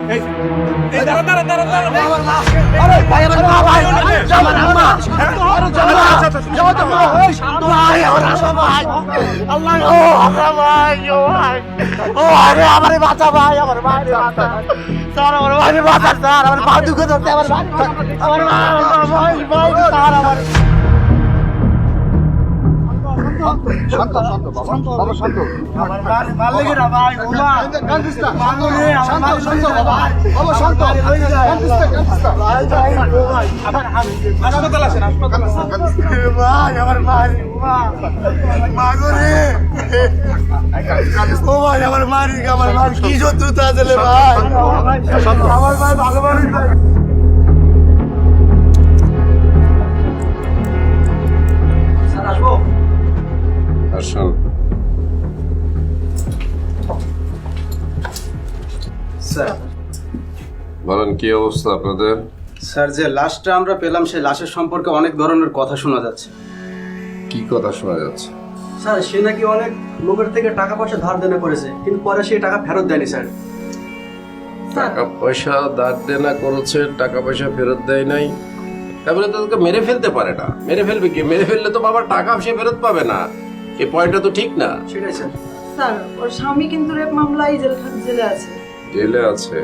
কি শত্রুতা আছে ভাই? আমার ভাই ভালো মানুষ ভাই। আসুন। স্যার বলেন কি অবস্থা আপনাদের? স্যার যে লাশটা আমরা পেলাম সেই লাশের সম্পর্কে অনেক ধরনের কথা শোনা যাচ্ছে। কি কথা শোনা যাচ্ছে? স্যার সে নাকি অনেক লোকের থেকে টাকা পয়সা ধার দেনা করেছে, কিন্তু পরে সে টাকা ফেরত দেয়নি স্যার। টাকা পয়সা ধার দেনা করেছে, টাকা পয়সা ফেরত দেয় নাই, তারপরে তাদেরকে মেরে ফেলতে পারে না। মেরে ফেলবে কি? মেরে ফেললে তো বাবার টাকা সে ফেরত পাবে না। এই পয়েন্টটা তো ঠিক না। সেটাই স্যার। স্যার ওর স্বামী কিন্তু রেপ মামলায় জেলে আছে। জেলে আছে?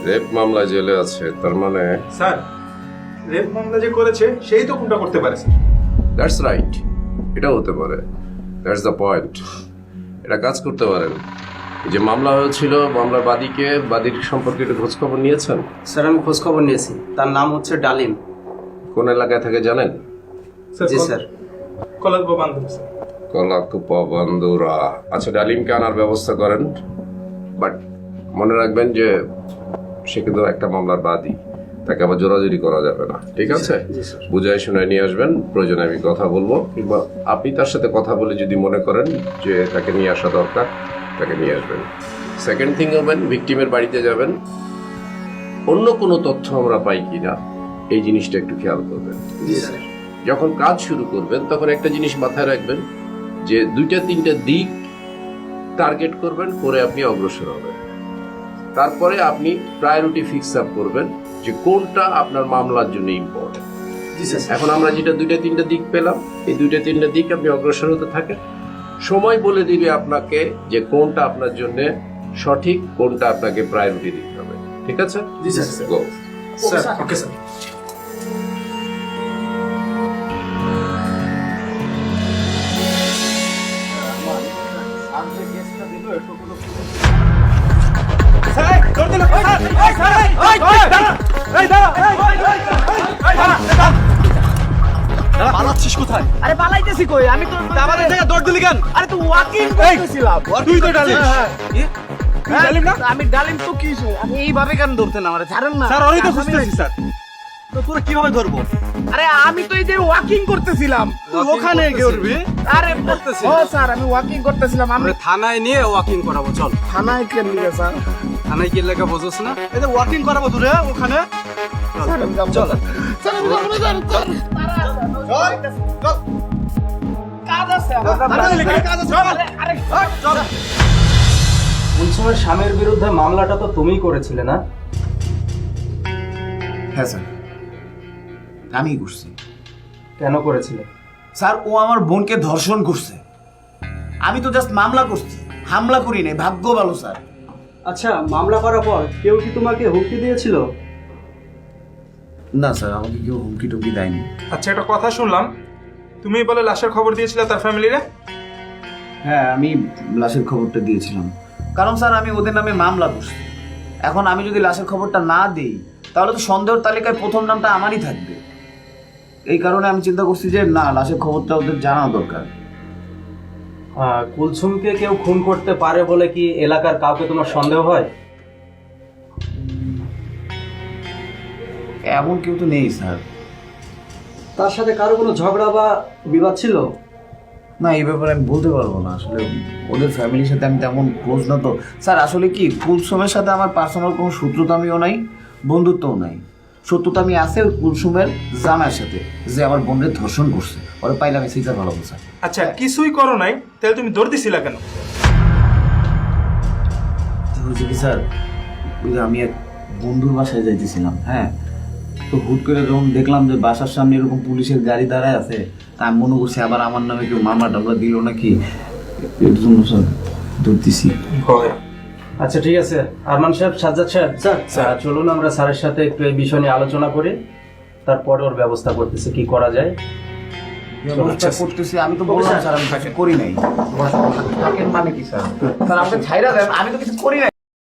রেপ মামলা জেলে আছে, তার মানে স্যার রেপ মামলা যে করেছে সেই তো কোনটা করতে পারে স্যার। দ্যাটস রাইট, এটাও হতে পারে। That's the point. এটা কাজ করতে পারেন। এই যে মামলা হয়েছিল, মামলার বাদীর সম্পর্কে একটু খোঁজ খবর নিয়েছেন? স্যার আমি খোঁজ খবর নিয়েছি, তার নাম হচ্ছে ডালিম। কোন এলাকায় থাকে জানেন? জি স্যার। কলাকবা বান্ধব স্যার। কলাকুপা বন্ধুরা। আচ্ছা, ডালিমকে আনার ব্যবস্থা করেন, বাট মনে রাখবেন যে সে কিন্তু একটা মামলার বাদী, তাকে আবার জোরাজুরি করা যাবে না, ঠিক আছে? বুঝাই শুনে নিয়ে আসবেন। প্রয়োজনে আমি কথা বলবো, কিংবা আপনি তার সাথে কথা বলে যদি মনে করেন যে তাকে নিয়ে আসা দরকার, তাকে নিয়ে আসবেন। সেকেন্ড থিং হবেন, ভিকটিমের বাড়িতে যাবেন, অন্য কোনো তথ্য আমরা পাই কিনা এই জিনিসটা একটু খেয়াল করবেন। যখন কাজ শুরু করবেন তখন একটা জিনিস মাথায় রাখবেন যে 2-3টা দিক টার্গেট করবেন, করে আপনি অগ্রসর হবেন। তারপরে আপনি প্রায়োরিটি ফিক্স আপ করবেন যে কোনটা আপনার মামলার জন্য ইম্পর্টেন্ট। এখন আমরা যেটা 2-3টা দিক পেলাম, এই 2-3টা দিক আপনি অগ্রসর হতে থাকেন। সময় বলে দিবে আপনাকে যে কোনটা আপনার জন্য সঠিক, কোনটা আপনাকে প্রায়োরিটি দিতে হবে, ঠিক আছে? জি স্যার। গো। Sir okay sir. পালাচ্ছিস কোথায়? আরে পালাইতেছি কই? আমি তো আমাদের থেকে দৌড় দিলি কেন? আরে তো ওয়াকিং করতেছিলাম। তুই তো ডালিম। ডালিম না? আমি ডালিম তো কি? আমি এইভাবে কেন ধরতেন আমারে? ছাড়েন না স্যার ওরই তো খুঁজতেছি স্যার। তো তোরা কিভাবে ধরবো? আরে আমি তো এই যে ওয়াকিং করতেছিলাম। তুই ওখানে গিয়ে উঠবি? আরে ও স্যার আমি ওয়াকিং করতেছিলাম। আমি থানায় নিয়ে ওয়াকিং করাবো, চল। থানায় কেন নিয়ে স্যার? থানায় কি লেখা বোঝোস না? এই যে ওয়াকিং করাবো দূরে ওখানে। চল স্যার আমি যাবো না, স্যার। চল কাজ আছে কুলসুমের স্বামীর বিরুদ্ধে মামলাটা তো তুমিই করেছিলে না? হ্যাঁ স্যার, আমি করছি। কেন করেছিলে? স্যার ও আমার বোনকে ধর্ষণ করছে। আমি তো জাস্ট মামলা করছি, হামলা করি নাই। ভাগ্য ভালো স্যার। আচ্ছা মামলা করার পর কেউ কি তোমাকে হুমকি দিয়েছিল? না স্যার, আমাকে কেউ হুমকি টুমকি দেয়নি। আচ্ছা একটা কথা শুনলাম, তুমি বলে লাশের খবর দিয়েছিলে তার ফ্যামিলিরে? হ্যাঁ, আমি লাশের খবরটা দিয়েছিলাম, কারণ স্যার আমি ওদের নামে মামলা করছি। এখন আমি যদি লাশের খবরটা না দিই তাহলে তো সন্দেহের তালিকায় প্রথম নামটা আমারই থাকবে। এই কারণে আমি চিন্তা করছি যে না, লাশের খবরটা ওদের জানা দরকার। কুলসুমকে কেউ খুন করতে পারে বলে কি এলাকার কাউকে তোমার সন্দেহ হয়? এমন কেউ তো নেই স্যার। তার সাথে কারো কোনো ঝগড়া বা বিবাদ ছিল? না, এই ব্যাপারে আমি বলতে পারবো না। আসলে ওদের ফ্যামিলির সাথে আমি তেমন ক্লোজ না তো স্যার। আসলে কি, কুলসুমের সাথে আমার পার্সোনাল কোনো শত্রুতামিও নাই, বন্ধুত্বও নাই। শত্রুতা আমি আছে কুলসুমের জামাইয়ের সাথে, যে আমার বোনের ধর্ষণ করছে। ওরা পাইলে আমি সেইটা ভালো স্যার। আচ্ছা কিছুই করো নাই, তাহলে তুমি দৌড় দিছিলা কেন? হয়েছে কি স্যার, ওই যে আমি এক বন্ধুর বাসায় যাইতেছিলাম, হ্যাঁ, তো হুট করে যখন দেখলাম যে বাসার সামনে এরকম পুলিশের গাড়ি দাঁড়ায় আছে, তা আমি মনে করছি আবার আমার নামে কেউ মামলা টামলা দিল নাকি, এর জন্য স্যার ধরতেছি। আচ্ছা ঠিক আছে, আরমান সাহেব, সাজ্জাদ সাহেব, স্যার চলুন আমরা স্যারের সাথে একটু এই বিষয় নিয়ে আলোচনা করি, তারপরে ওর ব্যবস্থা করতেছি কি করা যায়। ব্যবস্থা করতেছি, আমি তো বললাম স্যার আমি কিছু করি নাই। থাকেন মানে কি স্যার? স্যার আমাকে ছাইরা দেন, আমি তো কিছু করি নাই।